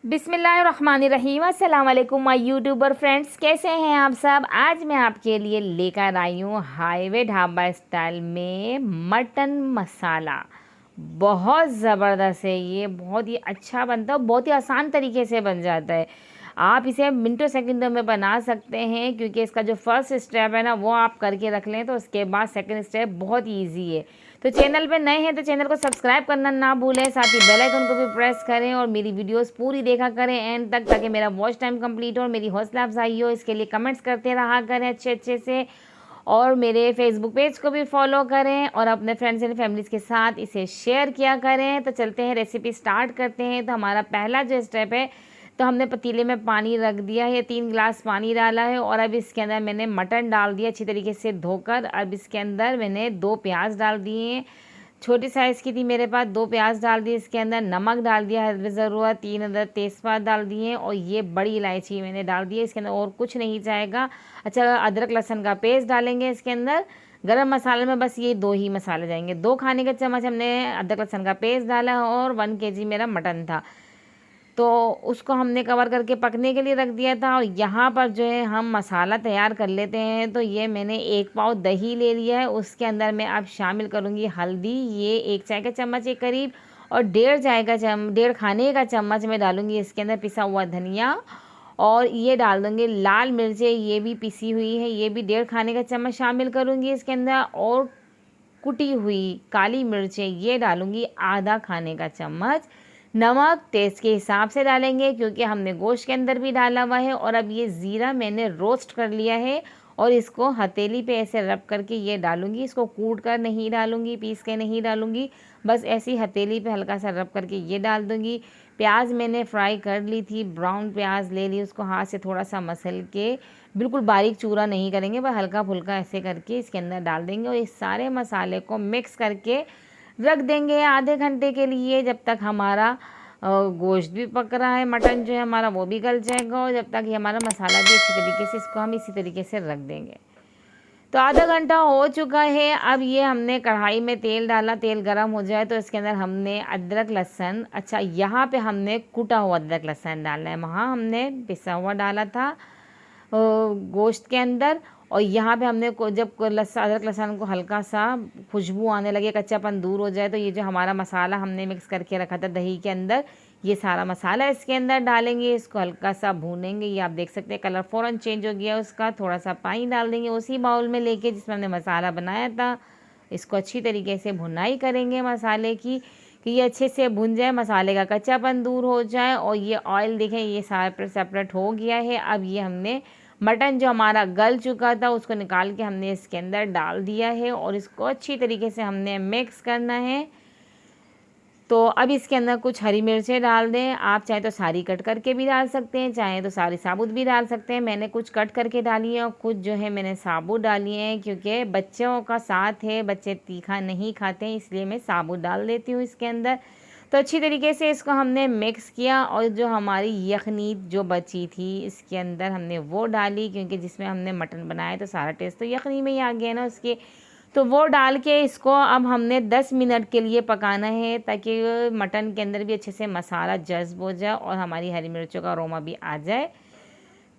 बिस्मिल्लाहिर्रहमानिर्रहीम। अस्सलाम वालेकुम माय यूट्यूबर फ्रेंड्स, कैसे हैं आप सब। आज मैं आपके लिए लेकर आई हूँ हाईवे ढाबा स्टाइल में मटन मसाला। बहुत ज़बरदस्त है ये, बहुत ही अच्छा बनता है, बहुत ही आसान तरीके से बन जाता है। आप इसे मिनटों सेकंडों में बना सकते हैं, क्योंकि इसका जो फर्स्ट स्टेप है ना वो आप करके रख लें तो उसके बाद सेकंड स्टेप बहुत ईजी है। तो चैनल पे नए हैं तो चैनल को सब्सक्राइब करना ना भूलें, साथ ही बेल आइकन को भी प्रेस करें और मेरी वीडियोस पूरी देखा करें एंड तक, ताकि मेरा वॉच टाइम कंप्लीट हो और मेरी हौसला अफजाई हो। इसके लिए कमेंट्स करते रहा करें अच्छे अच्छे से, और मेरे फेसबुक पेज को भी फॉलो करें और अपने फ्रेंड्स एंड फैमिलीज़ के साथ इसे शेयर किया करें। तो चलते हैं, रेसिपी स्टार्ट करते हैं। तो हमारा पहला जो स्टेप है, तो हमने पतीले में पानी रख दिया है, 3 गिलास पानी डाला है और अब इसके अंदर मैंने मटन डाल दिया अच्छी तरीके से धोकर। अब इसके अंदर मैंने 2 प्याज डाल दिए हैं, छोटी साइज़ की थी मेरे पास, 2 प्याज डाल दिए। इसके अंदर नमक डाल दिया है ज़रूरत, 3 अदर तेज़पात डाल दिए और ये बड़ी इलायची मैंने डाल दी है। इसके अंदर और कुछ नहीं जाएगा। अच्छा, अदरक लहसुन का पेस्ट डालेंगे इसके अंदर। गरम मसाले में बस ये 2 ही मसाले जाएंगे। 2 खाने के चम्मच हमने अदरक लहसुन का पेस्ट डाला और 1 केजी मेरा मटन था, तो उसको हमने कवर करके पकने के लिए रख दिया था। और यहाँ पर जो है हम मसाला तैयार कर लेते हैं। तो ये मैंने 1 पाव दही ले लिया है, उसके अंदर मैं अब शामिल करूँगी हल्दी, ये 1 चाय का चम्मच के करीब, और 1.5 खाने का चम्मच मैं डालूँगी इसके अंदर पिसा हुआ धनिया, और ये डाल दूँगी लाल मिर्चें, ये भी पिसी हुई है, ये भी 1.5 खाने का चम्मच शामिल करूँगी इसके अंदर, और कुटी हुई काली मिर्चें ये डालूँगी आधा खाने का चम्मच। नमक टेस्ट के हिसाब से डालेंगे, क्योंकि हमने गोश्त के अंदर भी डाला हुआ है। और अब ये ज़ीरा मैंने रोस्ट कर लिया है और इसको हथेली पे ऐसे रब करके ये डालूँगी। इसको कूट कर नहीं डालूँगी, पीस के नहीं डालूँगी, बस ऐसी हथेली पे हल्का सा रब करके ये डाल दूँगी। प्याज मैंने फ्राई कर ली थी, ब्राउन प्याज ले ली, उसको हाथ से थोड़ा सा मसल के, बिल्कुल बारीक चूरा नहीं करेंगे, बस हल्का फुल्का ऐसे करके इसके अंदर डाल देंगे और इस सारे मसाले को मिक्स करके रख देंगे आधे घंटे के लिए, जब तक हमारा गोश्त भी पक रहा है, मटन जो है हमारा वो भी गल जाएगा, और जब तक ये हमारा मसाला भी अच्छी तरीके से, इसको हम इसी तरीके से रख देंगे। तो आधा घंटा हो चुका है। अब ये हमने कढ़ाई में तेल डाला, तेल गरम हो जाए तो इसके अंदर हमने अदरक लहसुन, अच्छा यहाँ पे हमने कुटा हुआ अदरक लहसुन डालना है, वहाँ हमने पिसा हुआ डाला था गोश्त के अंदर। और यहाँ पे हमने जब अदरक लहसुन को हल्का सा खुशबू आने लगे, कच्चापन दूर हो जाए, तो ये जो हमारा मसाला हमने मिक्स करके रखा था दही के अंदर, ये सारा मसाला इसके अंदर डालेंगे, इसको हल्का सा भूनेंगे। ये आप देख सकते हैं कलर फ़ौरन चेंज हो गया उसका। थोड़ा सा पानी डाल देंगे उसी बाउल में लेके जिसमें हमने मसाला बनाया था। इसको अच्छी तरीके से भुनाई करेंगे मसाले की, कि ये अच्छे से भुन जाए, मसाले का कच्चापन दूर हो जाए। और ये ऑयल देखें ये सारा सेपरेट हो गया है। अब ये हमने मटन जो हमारा गल चुका था उसको निकाल के हमने इसके अंदर डाल दिया है और इसको अच्छी तरीके से हमने मिक्स करना है। तो अब इसके अंदर कुछ हरी मिर्चें डाल दें, आप चाहे तो सारी कट करके भी डाल सकते हैं, चाहे तो सारी साबुत भी डाल सकते हैं। मैंने कुछ कट करके डाली है और कुछ जो है मैंने साबुत डाली है, क्योंकि बच्चों का साथ है, बच्चे तीखा नहीं खाते हैं, इसलिए मैं साबुत डाल देती हूँ इसके अंदर। तो अच्छी तरीके से इसको हमने मिक्स किया और जो हमारी यखनी जो बची थी इसके अंदर हमने वो डाली, क्योंकि जिसमें हमने मटन बनाया तो सारा टेस्ट तो यखनी में ही आ गया ना उसके। तो वो डाल के इसको अब हमने 10 मिनट के लिए पकाना है, ताकि मटन के अंदर भी अच्छे से मसाला जज्ब हो जाए और हमारी हरी मिर्चों का अरोमा भी आ जाए।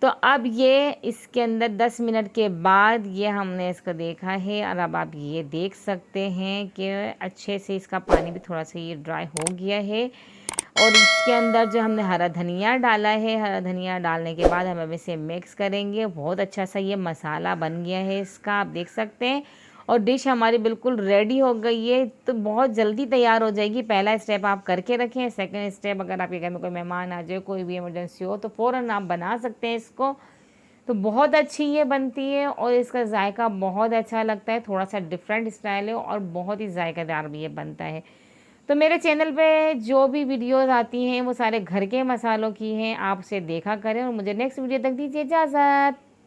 तो अब ये इसके अंदर 10 मिनट के बाद ये हमने इसको देखा है और अब आप ये देख सकते हैं कि अच्छे से इसका पानी भी थोड़ा सा ये ड्राई हो गया है। और इसके अंदर जो हमने हरा धनिया डाला है, हरा धनिया डालने के बाद हम अब इसे मिक्स करेंगे। बहुत अच्छा सा ये मसाला बन गया है इसका, आप देख सकते हैं। और डिश हमारी बिल्कुल रेडी हो गई है, तो बहुत जल्दी तैयार हो जाएगी। पहला स्टेप आप करके रखें, सेकंड स्टेप अगर आपके घर में कोई मेहमान आ जाए, कोई भी इमरजेंसी हो, तो फ़ौरन आप बना सकते हैं इसको। तो बहुत अच्छी ये बनती है और इसका जायका बहुत अच्छा लगता है, थोड़ा सा डिफरेंट स्टाइल है और बहुत ही जायकेदार भी ये बनता है। तो मेरे चैनल पे जो भी वीडियोस आती हैं वो सारे घर के मसालों की हैं, आप उसे देखा करें और मुझे नेक्स्ट वीडियो तक दीजिए इजाज़त।